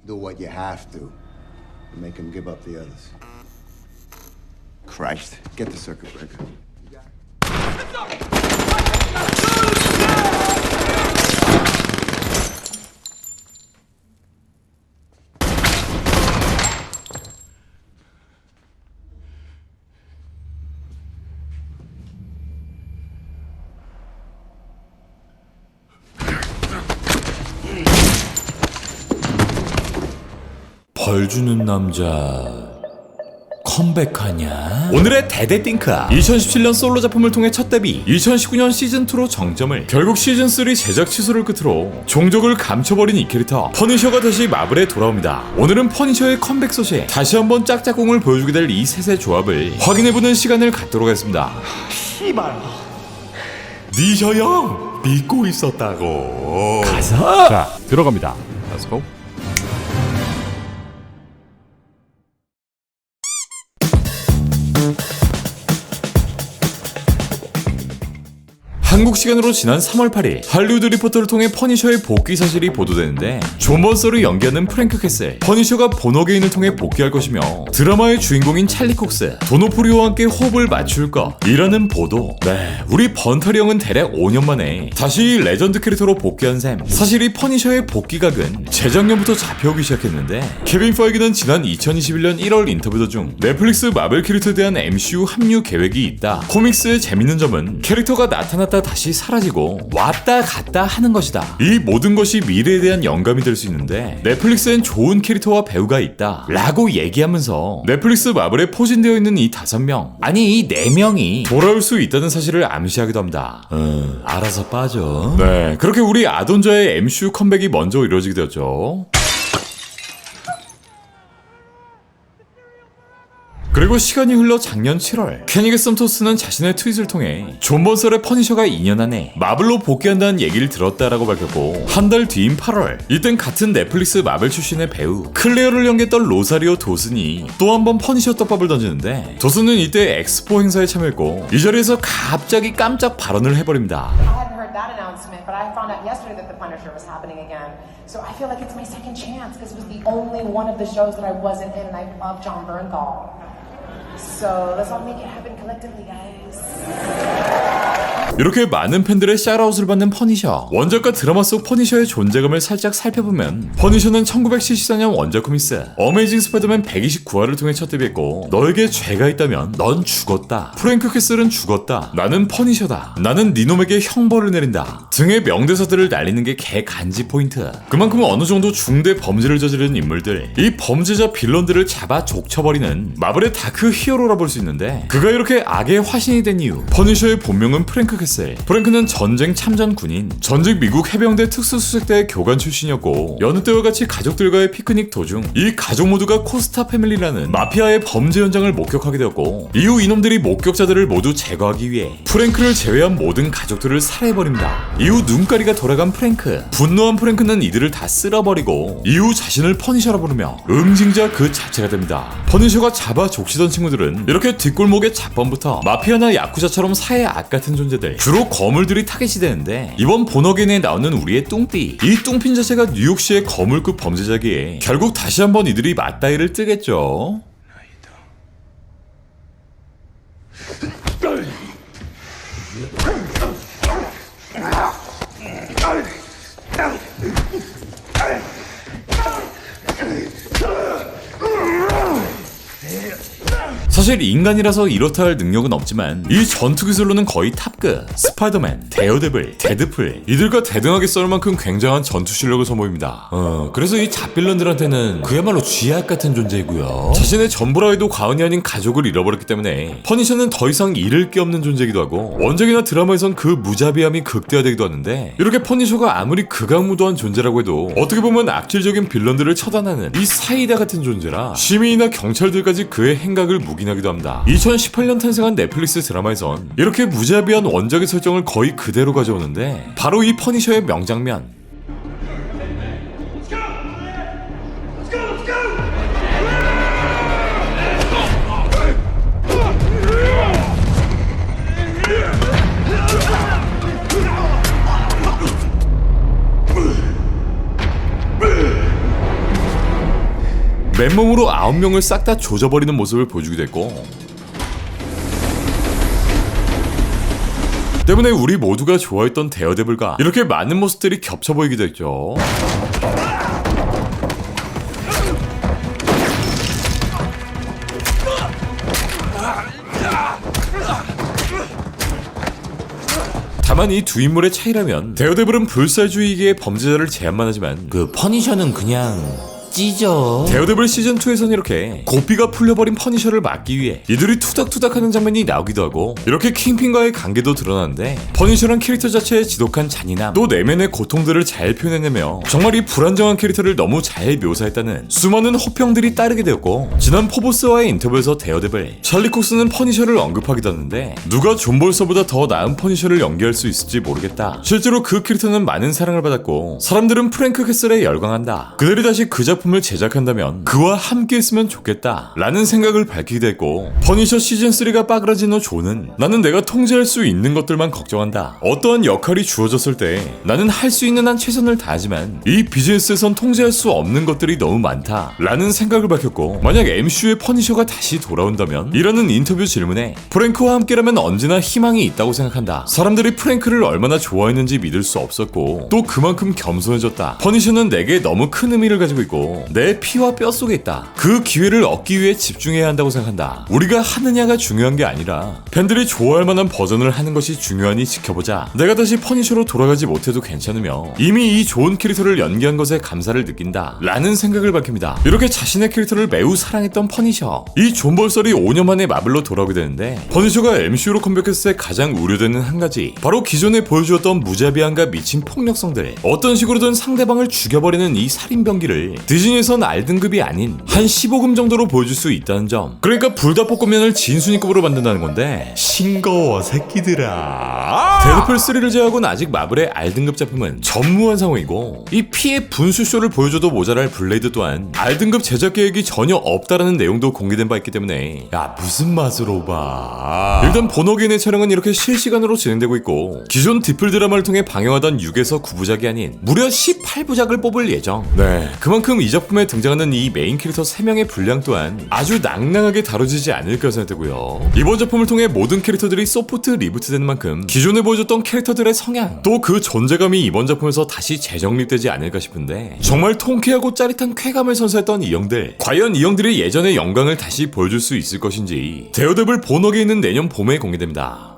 Do what you have to. Make him give up the others. Christ. Get the circuit breaker. 벌 주는 남자 컴백하냐? 오늘의 대대띵크야. 2017년 솔로 작품을 통해 첫 데뷔, 2019년 시즌2로 정점을, 결국 시즌3 제작 취소를 끝으로 종족을 감춰버린 이 캐릭터 퍼니셔가 다시 마블에 돌아옵니다. 오늘은 퍼니셔의 컴백 소식, 다시 한번 짝짝꿍을 보여주게 될 이 셋의 조합을 확인해보는 시간을 갖도록 하겠습니다. 씨발. 니셔 형 믿고 있었다고. 가서 자 들어갑니다. Let's go. 한국 시간으로 지난 3월 8일 할리우드 리포터를 통해 퍼니셔의 복귀 사실이 보도되는데, 존 번서를 연기하는 프랭크 캐슬, 퍼니셔가 본어게인을 통해 복귀할 것이며 드라마의 주인공인 찰리 콕스, 도노프리오와 함께 호흡을 맞출 것이라는 보도. 네, 우리 번터리 형은 대략 5년 만에 다시 레전드 캐릭터로 복귀한 셈. 사실 이 퍼니셔의 복귀각은 재작년부터 잡혀오기 시작했는데, 케빈 파이기는 지난 2021년 1월 인터뷰 중 넷플릭스 마블 캐릭터에 대한 MCU 합류 계획이 있다. 코믹스의 재밌는 점은 캐릭터가 나타났다 다시 사라지고 왔다 갔다 하는 것이다. 이 모든 것이 미래에 대한 영감이 될 수 있는데 넷플릭스엔 좋은 캐릭터와 배우가 있다 라고 얘기하면서 넷플릭스 마블에 포진되어 있는 이 5명, 아니 이 4명이 돌아올 수 있다는 사실을 암시하기도 합니다. 알아서 빠져. 네, 그렇게 우리 아돈저의 MCU 컴백이 먼저 이루어지게 되었죠. 그리고 시간이 흘러 작년 7월 케니게 썸토스는 자신의 트윗을 통해 존 번설의 퍼니셔가 2년 안에 마블로 복귀한다는 얘기를 들었다라고 밝혔고, 한 달 뒤인 8월 이땐 같은 넷플릭스 마블 출신의 배우 클레어를 연기했던 로사리오 도슨이 또 한 번 퍼니셔 떡밥을 던지는데, 도슨은 이때 엑스포 행사에 참여했고 이 자리에서 갑자기 깜짝 발언을 해버립니다. I hadn't heard that announcement, but I found out yesterday that the Punisher was happening again. So I feel like it's my second chance because it was the only one of the shows that I wasn't in, and I love John Bernthal. So let's all make it happen collectively, guys. 이렇게 많은 팬들의 샤라웃을 받는 퍼니셔. 원작과 드라마 속 퍼니셔의 존재감을 살짝 살펴보면, 퍼니셔는 1974년 원작 코믹스 어메이징 스파이더맨 129화를 통해 첫 데뷔했고, 너에게 죄가 있다면 넌 죽었다, 프랭크 캐슬은 죽었다, 나는 퍼니셔다, 나는 니놈에게 형벌을 내린다 등의 명대사들을 날리는 게 개 간지 포인트. 그만큼 어느 정도 중대 범죄를 저지르는 인물들, 이 범죄자 빌런들을 잡아 족쳐버리는 마블의 다크 히어로라 볼 수 있는데, 그가 이렇게 악의 화신이 된 이유. 퍼니셔의 본명은 프랭크 캐슬. 프랭크는 전쟁 참전 군인, 전직 미국 해병대 특수수색대의 교관 출신이었고, 여느 때와 같이 가족들과의 피크닉 도중 이 가족 모두가 코스타 패밀리라는 마피아의 범죄 현장을 목격하게 되었고, 이후 이놈들이 목격자들을 모두 제거하기 위해 프랭크를 제외한 모든 가족들을 살해해버립니다. 이후 눈가리가 돌아간 프랭크, 분노한 프랭크는 이들을 다 쓸어버리고 이후 자신을 퍼니셔라 부르며 응징자 그 자체가 됩니다. 퍼니셔가 잡아 족치던 친구들은 이렇게 뒷골목의 잡범부터 마피아나 야쿠자처럼 사회 악 같은 존재들, 주로 거물들이 타겟이 되는데, 이번 본어게인에 나오는 우리의 뚱삐, 이 뚱핀 자체가 뉴욕시의 거물급 범죄자기에 결국 다시 한번 이들이 맞다이를 뜨겠죠. 사실 인간이라서 이렇다 할 능력은 없지만 이 전투 기술로는 거의 탑급. 스파이더맨, 데어데블, 데드풀, 이들과 대등하게 싸울 만큼 굉장한 전투 실력을 선보입니다. 그래서 이 잡빌런들한테는 그야말로 쥐약 같은 존재이고요. 자신의 전부라 해도 과언이 아닌 가족을 잃어버렸기 때문에 퍼니셔는 더 이상 잃을 게 없는 존재이기도 하고, 원작이나 드라마에선 그 무자비함이 극대화되기도 하는데, 이렇게 퍼니셔가 아무리 극악무도한 존재라고 해도 어떻게 보면 악질적인 빌런들을 처단하는 이 사이다 같은 존재라 시민이나 경찰들까지 그의 행각을 묵인하기도 합니다. 2018년 탄생한 넷플릭스 드라마에선 이렇게 무자비한 원작의 설정을 거의 그대로 가져오는데, 바로 이 퍼니셔의 명장면. 맨몸으로 9명을 싹 다 조져버리는 모습을 보여주기도 했고, 때문에 우리 모두가 좋아했던 데어데블과 이렇게 많은 모습들이 겹쳐 보이기도 했죠. 다만 이 두 인물의 차이라면 데어데블은 불살주의계의 범죄자를 제압만 하지만 그 퍼니셔는 그냥 찢어. 데어데블 시즌2에서는 이렇게 고삐가 풀려버린 퍼니셔를 막기 위해 이들이 투닥투닥하는 장면이 나오기도 하고, 이렇게 킹핀과의 관계도 드러나는데 퍼니셔란 캐릭터 자체의 지독한 잔인함, 또 내면의 고통들을 잘 표현해내며 정말 이 불안정한 캐릭터를 너무 잘 묘사했다는 수많은 호평들이 따르게 되었고, 지난 포브스와의 인터뷰에서 데어데블 찰리 콕스는 퍼니셔를 언급하기도 하는데 누가 존 볼서보다 더 나은 퍼니셔를 연기할 수 있을지 모르겠다. 실제로 그 캐릭터는 많은 사랑을 받았고 사람들은 프랭크 캐슬에 열광한다. 그들이 다시 그 작품을 제작한다면 그와 함께 했으면 좋겠다 라는 생각을 밝히기도 했고, 퍼니셔 시즌3가 빠그라진 후 존은 나는 내가 통제할 수 있는 것들만 걱정한다. 어떠한 역할이 주어졌을 때 나는 할 수 있는 한 최선을 다하지만 이 비즈니스에선 통제할 수 없는 것들이 너무 많다 라는 생각을 밝혔고, 만약 MCU의 퍼니셔가 다시 돌아온다면 이라는 인터뷰 질문에 프랭크와 함께라면 언제나 희망이 있다고 생각한다. 사람들이 프랭크를 얼마나 좋아했는지 믿을 수 없었고 또 그만큼 겸손해졌다. 퍼니셔는 내게 너무 큰 의미를 가지고 있고 내 피와 뼈 속에 있다. 그 기회를 얻기 위해 집중해야 한다고 생각한다. 우리가 하느냐가 중요한 게 아니라 팬들이 좋아할 만한 버전을 하는 것이 중요하니 지켜보자. 내가 다시 퍼니셔로 돌아가지 못해도 괜찮으며 이미 이 좋은 캐릭터를 연기한 것에 감사를 느낀다 라는 생각을 밝힙니다. 이렇게 자신의 캐릭터를 매우 사랑했던 퍼니셔, 이 존 볼설이 5년 만에 마블로 돌아오게 되는데, 퍼니셔가 MCU로 컴백했을 때 가장 우려되는 한 가지, 바로 기존에 보여주었던 무자비함과 미친 폭력성들, 어떤 식으로든 상대방을 죽여버리는 이 살인병기를 디즈니에선 R등급이 아닌 한 15금 정도로 보여줄 수 있다는 점. 그러니까 불닭볶음면을 진순위급으로 만든다는 건데, 싱거워 새끼들아. 데드풀 3를 제외하고는 아직 마블의 R등급 작품은 전무한 상황이고, 이 피의 분수쇼를 보여줘도 모자랄 블레이드 또한 R등급 제작 계획이 전혀 없다라는 내용도 공개된 바 있기 때문에, 야 무슨 맛으로 봐. 일단 본어게인의 촬영은 이렇게 실시간으로 진행되고 있고, 기존 디플 드라마를 통해 방영하던 6에서 9부작이 아닌 무려 18부작을 뽑을 예정. 네, 그만큼 이 작품에 등장하는 이 메인 캐릭터 3명의 분량 또한 아주 낭낭하게 다뤄지지 않을까 생각되고요. 이번 작품을 통해 모든 캐릭터들이 소프트 리부트되는 만큼 기존에 보여줬던 캐릭터들의 성향, 또 그 존재감이 이번 작품에서 다시 재정립되지 않을까 싶은데, 정말 통쾌하고 짜릿한 쾌감을 선사했던 이 형들, 과연 이 형들이 예전의 영광을 다시 보여줄 수 있을 것인지 데어데블 본어게인은 내년 봄에 공개됩니다.